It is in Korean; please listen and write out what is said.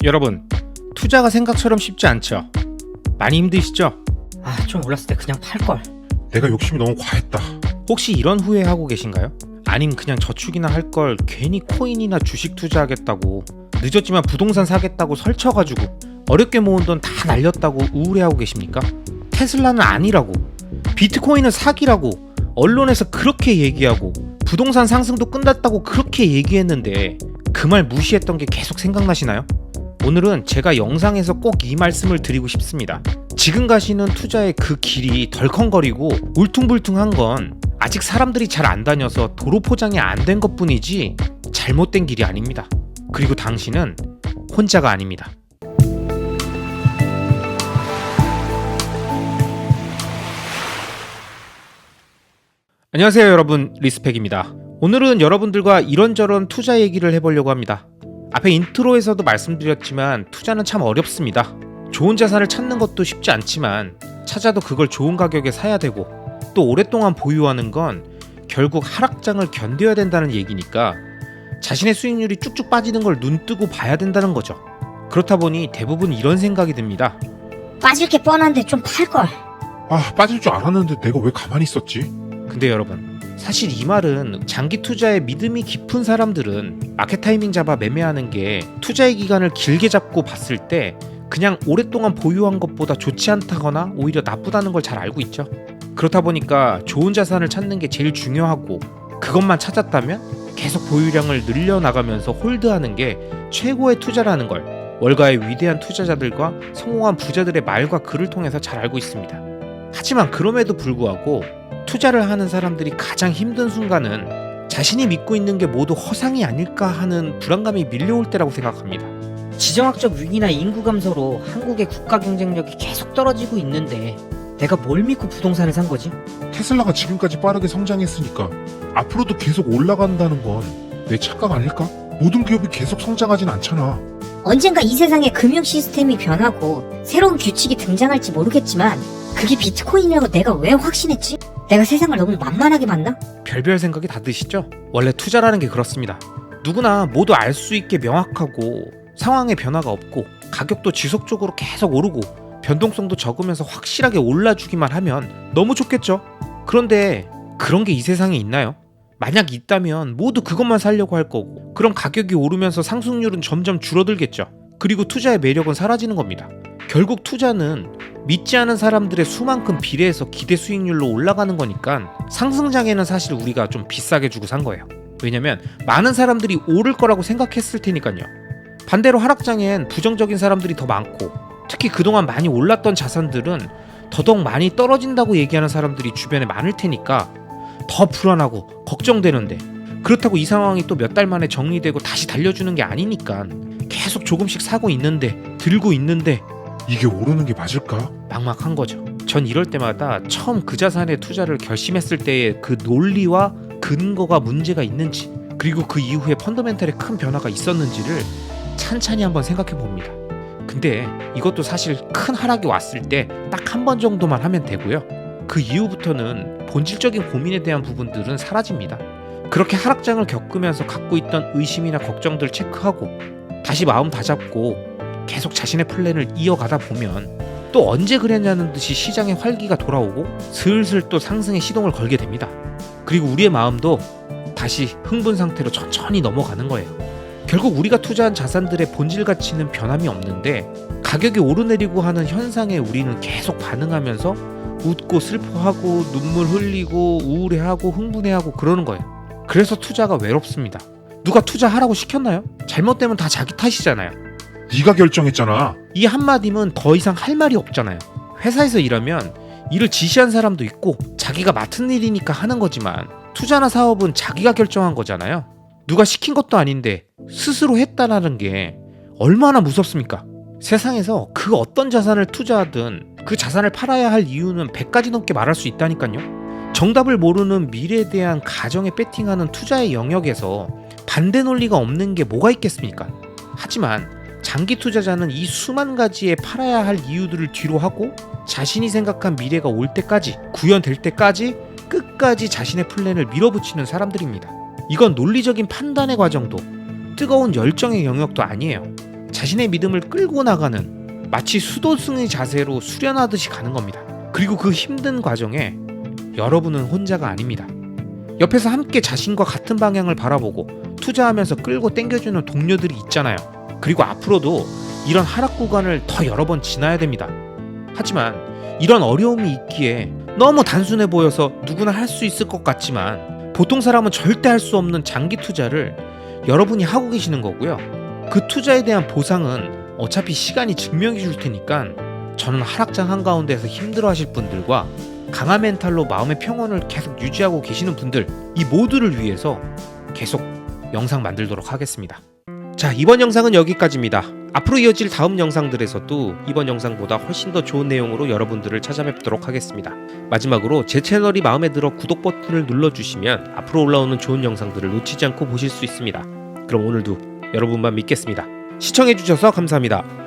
여러분, 투자가 생각처럼 쉽지 않죠? 많이 힘드시죠? 좀 올랐을 때 그냥 팔걸. 내가 욕심이 너무 과했다. 혹시 이런 후회하고 계신가요? 아님 그냥 저축이나 할 걸 괜히 코인이나 주식 투자하겠다고, 늦었지만 부동산 사겠다고 설쳐가지고 어렵게 모은 돈 다 날렸다고 우울해하고 계십니까? 테슬라는 아니라고, 비트코인은 사기라고 언론에서 그렇게 얘기하고 부동산 상승도 끝났다고 그렇게 얘기했는데 그 말 무시했던 게 계속 생각나시나요? 오늘은 제가 영상에서 꼭 이 말씀을 드리고 싶습니다. 지금 가시는 투자의 그 길이 덜컹거리고 울퉁불퉁한 건 아직 사람들이 잘 안 다녀서 도로 포장이 안 된 것뿐이지 잘못된 길이 아닙니다. 그리고 당신은 혼자가 아닙니다. 안녕하세요 여러분, 리스펙입니다. 오늘은 여러분들과 이런저런 투자 얘기를 해보려고 합니다. 앞에 인트로에서도 말씀드렸지만 투자는 참 어렵습니다. 좋은 자산을 찾는 것도 쉽지 않지만 찾아도 그걸 좋은 가격에 사야 되고 또 오랫동안 보유하는 건 결국 하락장을 견뎌야 된다는 얘기니까 자신의 수익률이 쭉쭉 빠지는 걸 눈뜨고 봐야 된다는 거죠. 그렇다 보니 대부분 이런 생각이 듭니다. 빠질 게 뻔한데 좀 팔걸. 빠질 줄 알았는데 내가 왜 가만히 있었지? 근데 여러분, 사실 이 말은 장기 투자에 믿음이 깊은 사람들은 마켓 타이밍 잡아 매매하는 게 투자의 기간을 길게 잡고 봤을 때 그냥 오랫동안 보유한 것보다 좋지 않다거나 오히려 나쁘다는 걸 잘 알고 있죠. 그렇다 보니까 좋은 자산을 찾는 게 제일 중요하고, 그것만 찾았다면 계속 보유량을 늘려나가면서 홀드하는 게 최고의 투자라는 걸 월가의 위대한 투자자들과 성공한 부자들의 말과 글을 통해서 잘 알고 있습니다. 하지만 그럼에도 불구하고 투자를 하는 사람들이 가장 힘든 순간은 자신이 믿고 있는 게 모두 허상이 아닐까 하는 불안감이 밀려올 때라고 생각합니다. 지정학적 위기나 인구 감소로 한국의 국가 경쟁력이 계속 떨어지고 있는데 내가 뭘 믿고 부동산을 산 거지? 테슬라가 지금까지 빠르게 성장했으니까 앞으로도 계속 올라간다는 건 내 착각 아닐까? 모든 기업이 계속 성장하진 않잖아. 언젠가 이 세상의 금융 시스템이 변하고 새로운 규칙이 등장할지 모르겠지만 그게 비트코인이라고 내가 왜 확신했지? 내가 세상을 너무 만만하게 봤나? 별별 생각이 다 드시죠? 원래 투자라는 게 그렇습니다. 누구나 모두 알 수 있게 명확하고 상황의 변화가 없고 가격도 지속적으로 계속 오르고 변동성도 적으면서 확실하게 올라주기만 하면 너무 좋겠죠? 그런데 그런 게 이 세상에 있나요? 만약 있다면 모두 그것만 사려고 할 거고, 그럼 가격이 오르면서 상승률은 점점 줄어들겠죠. 그리고 투자의 매력은 사라지는 겁니다. 결국 투자는 믿지 않은 사람들의 수만큼 비례해서 기대 수익률로 올라가는 거니까 상승장에는 사실 우리가 좀 비싸게 주고 산 거예요. 왜냐면 많은 사람들이 오를 거라고 생각했을 테니까요. 반대로 하락장엔 부정적인 사람들이 더 많고, 특히 그동안 많이 올랐던 자산들은 더더욱 많이 떨어진다고 얘기하는 사람들이 주변에 많을 테니까 더 불안하고 걱정되는데, 그렇다고 이 상황이 또 몇 달 만에 정리되고 다시 달려주는 게 아니니까 계속 조금씩 사고 있는데, 들고 있는데 이게 오르는 게 맞을까? 막막한 거죠. 전 이럴 때마다 처음 그 자산에 투자를 결심했을 때의 그 논리와 근거가 문제가 있는지, 그리고 그 이후에 펀더멘탈에 큰 변화가 있었는지를 찬찬히 한번 생각해 봅니다. 근데 이것도 사실 큰 하락이 왔을 때 딱 한 번 정도만 하면 되고요. 그 이후부터는 본질적인 고민에 대한 부분들은 사라집니다. 그렇게 하락장을 겪으면서 갖고 있던 의심이나 걱정들 체크하고 다시 마음 다잡고 계속 자신의 플랜을 이어가다 보면 또 언제 그랬냐는 듯이 시장의 활기가 돌아오고 슬슬 또 상승의 시동을 걸게 됩니다. 그리고 우리의 마음도 다시 흥분 상태로 천천히 넘어가는 거예요. 결국 우리가 투자한 자산들의 본질 가치는 변함이 없는데 가격이 오르내리고 하는 현상에 우리는 계속 반응하면서 웃고 슬퍼하고 눈물 흘리고 우울해하고 흥분해하고 그러는 거예요. 그래서 투자가 외롭습니다. 누가 투자하라고 시켰나요? 잘못되면 다 자기 탓이잖아요. 네가 결정했잖아. 이 한마디면 더 이상 할 말이 없잖아요. 회사에서 일하면 일을 지시한 사람도 있고 자기가 맡은 일이니까 하는 거지만, 투자나 사업은 자기가 결정한 거잖아요. 누가 시킨 것도 아닌데 스스로 했다라는 게 얼마나 무섭습니까? 세상에서 그 어떤 자산을 투자하든 그 자산을 팔아야 할 이유는 100가지 넘게 말할 수 있다니까요. 정답을 모르는 미래에 대한 가정에 배팅하는 투자의 영역에서 반대 논리가 없는 게 뭐가 있겠습니까? 하지만 장기 투자자는 이 수만 가지의 팔아야 할 이유들을 뒤로 하고 자신이 생각한 미래가 올 때까지, 구현될 때까지 끝까지 자신의 플랜을 밀어붙이는 사람들입니다. 이건 논리적인 판단의 과정도 뜨거운 열정의 영역도 아니에요. 자신의 믿음을 끌고 나가는 마치 수도승의 자세로 수련하듯이 가는 겁니다. 그리고 그 힘든 과정에 여러분은 혼자가 아닙니다. 옆에서 함께 자신과 같은 방향을 바라보고 투자하면서 끌고 당겨주는 동료들이 있잖아요. 그리고 앞으로도 이런 하락 구간을 더 여러 번 지나야 됩니다. 하지만 이런 어려움이 있기에 너무 단순해 보여서 누구나 할 수 있을 것 같지만 보통 사람은 절대 할 수 없는 장기 투자를 여러분이 하고 계시는 거고요. 그 투자에 대한 보상은 어차피 시간이 증명해 줄 테니까 저는 하락장 한가운데서 힘들어하실 분들과 강한 멘탈로 마음의 평온을 계속 유지하고 계시는 분들, 이 모두를 위해서 계속 영상 만들도록 하겠습니다. 자, 이번 영상은 여기까지입니다. 앞으로 이어질 다음 영상들에서도 이번 영상보다 훨씬 더 좋은 내용으로 여러분들을 찾아뵙도록 하겠습니다. 마지막으로 제 채널이 마음에 들어 구독 버튼을 눌러주시면 앞으로 올라오는 좋은 영상들을 놓치지 않고 보실 수 있습니다. 그럼 오늘도 여러분만 믿겠습니다. 시청해주셔서 감사합니다.